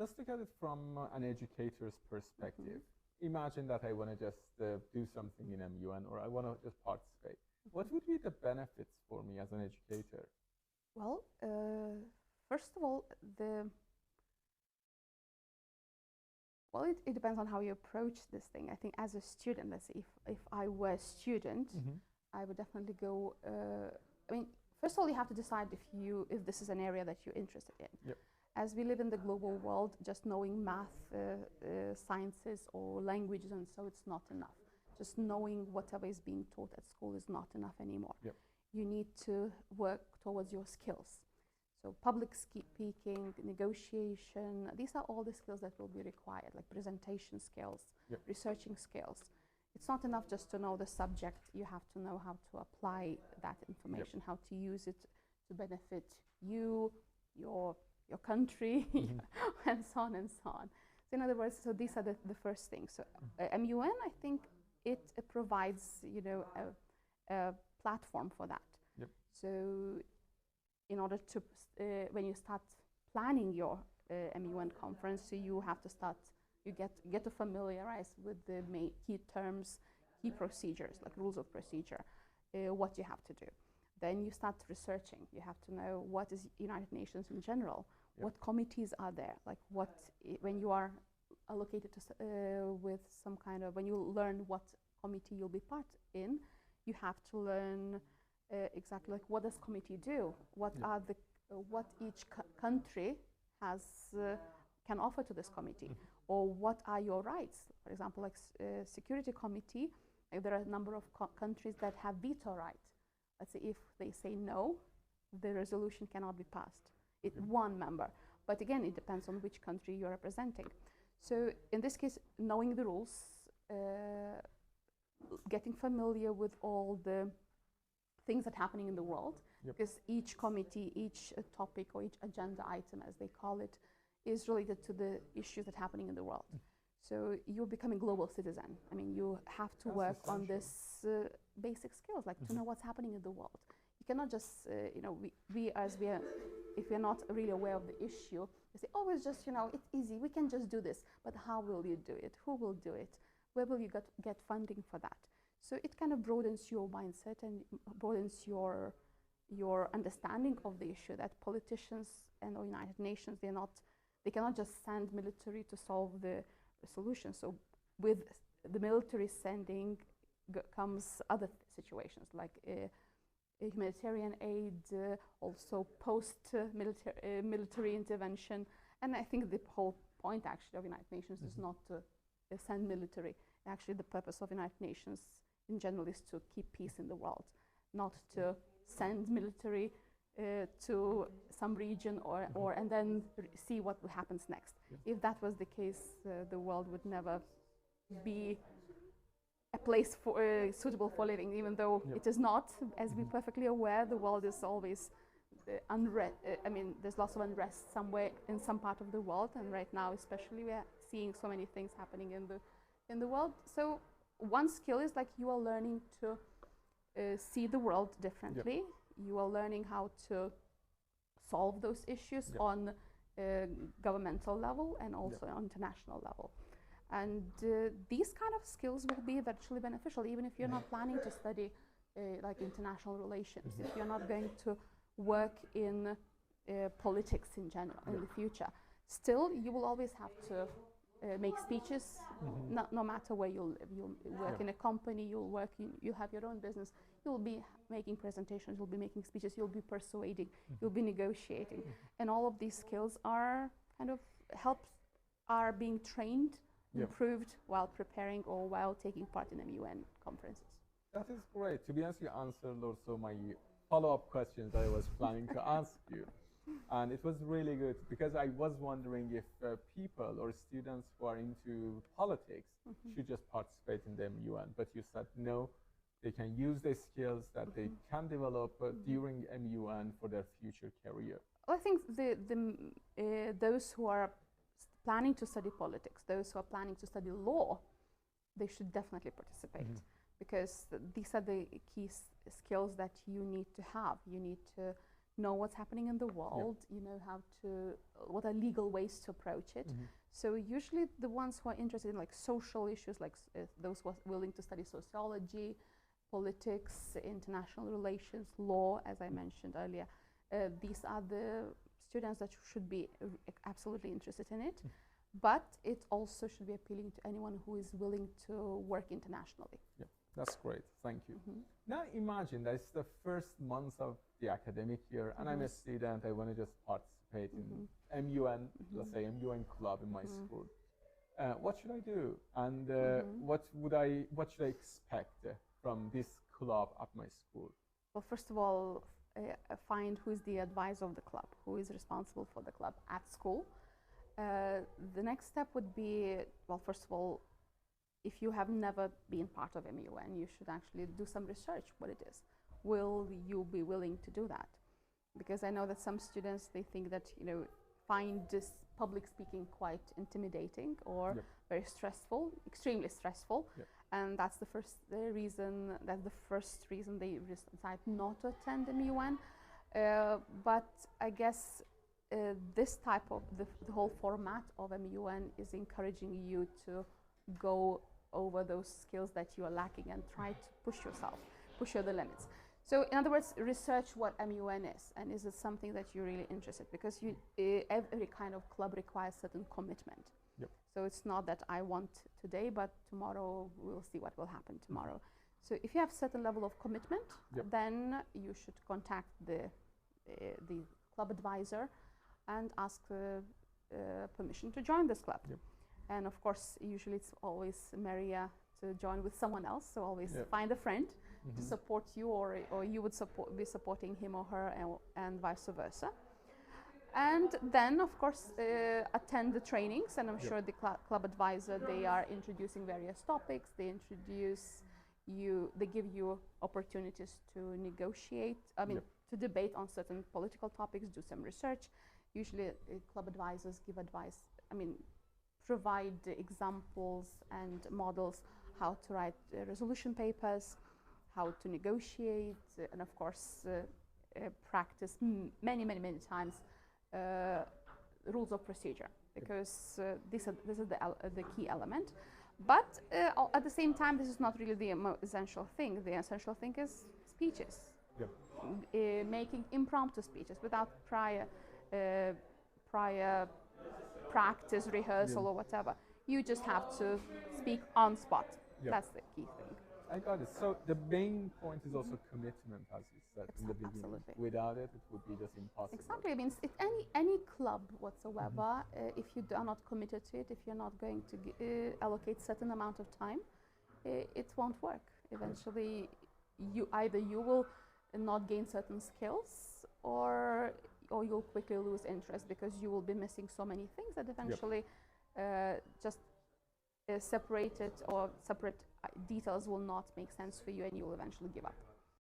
let's look at it from an educator's perspective. Imagine that I want to just do something in MUN, or I want to just participate. What would be the benefits for me as an educator? Well, first of all, it depends on how you approach this thing. I think as a student, let's say if I were a student, I would definitely go. I mean, first of all, you have to decide if this is an area that you're interested in. Yep. As we live in the global world, just knowing math, sciences, or languages, and so it's not enough. Just knowing whatever is being taught at school is not enough anymore. Yep. You need to work towards your skills. So public speaking, negotiation, these are all the skills that will be required, like presentation skills, Yep. researching skills. It's not enough just to know the subject. You have to know how to apply that information, Yep. how to use it to benefit you, your country, and so on and so on. So in other words, so these are the first things. So MUN, I think it provides, a platform for that. Yep. So in order to, when you start planning your MUN conference, so you have to start, you get to familiarize with the main key terms, key procedures, like rules of procedure, what you have to do. Then you start researching. You have to know what is United Nations in general, Yep. what committees are there, like when you are allocated to with some kind of, when you learn what committee you'll be part in, you have to learn exactly like what does committee do, what Yep. are the what each country has can offer to this committee, or what are your rights. For example, like security committee, there are a number of countries that have veto right. Let's say if they say no, the resolution cannot be passed. It's one member. But again, it depends on which country you're representing. So in this case, knowing the rules, getting familiar with all the things that are happening in the world, Yep. because each committee, each topic, or each agenda item, as they call it, is related to the issues that are happening in the world. So you're becoming a global citizen. I mean, you have to That's work on essential. this basic skills, like to know what's happening in the world. You cannot just, if we're not really aware of the issue, you say, oh, it's just, it's easy, we can just do this. But how will you do it? Who will do it? Where will you get funding for that? So it kind of broadens your mindset and broadens your understanding of the issue, that politicians and the United Nations, they cannot just send military to solve the solution. So with the military sending comes other situations, like humanitarian aid, also post-military intervention. And I think the whole point actually of United Nations is not to send military. Actually, the purpose of United Nations in general is to keep peace in the world, not to send military to some region or and then see what happens next. If that was the case, the world would never be a place suitable for living, even though it is not. As we're perfectly aware, the world is always unrest. I mean, there's lots of unrest somewhere in some part of the world, and right now especially we are seeing so many things happening in the world. So one skill is like you are learning to see the world differently. Yep. You are learning how to solve those issues Yep. on governmental level and also on international level. And these kind of skills will be virtually beneficial, even if you're not planning to study like international relations, if you're not going to work in politics in general in the future. Still, you will always have to make speeches, no matter where you live. You'll work in a company, you'll have your own business, you'll be making presentations, you'll be making speeches, you'll be persuading, you'll be negotiating. And all of these skills are kind of are being trained, improved while preparing or while taking part in MUN conferences. That is great. To be honest, you answered also my follow-up questions that I was planning to ask you. And it was really good because I was wondering if people or students who are into politics should just participate in the MUN. But you said no, they can use the skills that they can develop during MUN for their future career. Well, I think those who are planning to study politics, those who are planning to study law, they should definitely participate because these are the key skills that you need to have. You need to know what's happening in the world, you know how to, what are legal ways to approach it. So usually the ones who are interested in like social issues, like those who are willing to study sociology, politics, international relations, law, as I mentioned earlier, these are the students that should be absolutely interested in it. But it also should be appealing to anyone who is willing to work internationally. Yeah, that's great. Thank you. Now imagine that it's the first month of the academic year, and I'm a student. I want to just participate in MUN, let's say MUN club in my school. What should I do? And what should I expect from this club at my school? Well, first of all, find who is the advisor of the club, who is responsible for the club at school. The next step would be, well, first of all, if you have never been part of MUN, you should actually do some research what it is. Will you be willing to do that? Because I know that some students, they think that, you know, find this public speaking quite intimidating or very stressful, extremely stressful. And that's the first reason, they decide not to attend MUN. But I guess this type of, the whole format of MUN is encouraging you to go over those skills that you are lacking and try to push yourself, push your limits. So in other words, research what MUN is, and is it something that you're really interested in? Because every kind of club requires certain commitment. So it's not that I want today, but tomorrow we'll see what will happen tomorrow. So if you have certain level of commitment, then you should contact the club advisor and ask permission to join this club. And of course, usually it's always merrier to join with someone else. So always find a friend to support you, or you would be supporting him or her, and vice versa. And then, of course, attend the trainings. And I'm sure the club advisor, they are introducing various topics. They give you opportunities to negotiate. I mean, to debate on certain political topics, do some research. Usually, club advisors give advice. I mean, provide examples and models how to write resolution papers, how to negotiate, and of course practice many times rules of procedure, because this is the key element. But at the same time, this is not really the essential thing. The essential thing is speeches, making impromptu speeches without prior practice, rehearsal, or whatever. You just have to speak on spot. That's the key thing. I got it. So the main point is also commitment, as you said in the beginning. Absolutely. Without it, it would be just impossible. Exactly. I mean, if any club whatsoever, if you are not committed to it, if you're not going to allocate certain amount of time, it won't work. Eventually, you will not gain certain skills, or you'll quickly lose interest, because you will be missing so many things that eventually just separated or separate details will not make sense for you, and you will eventually give up.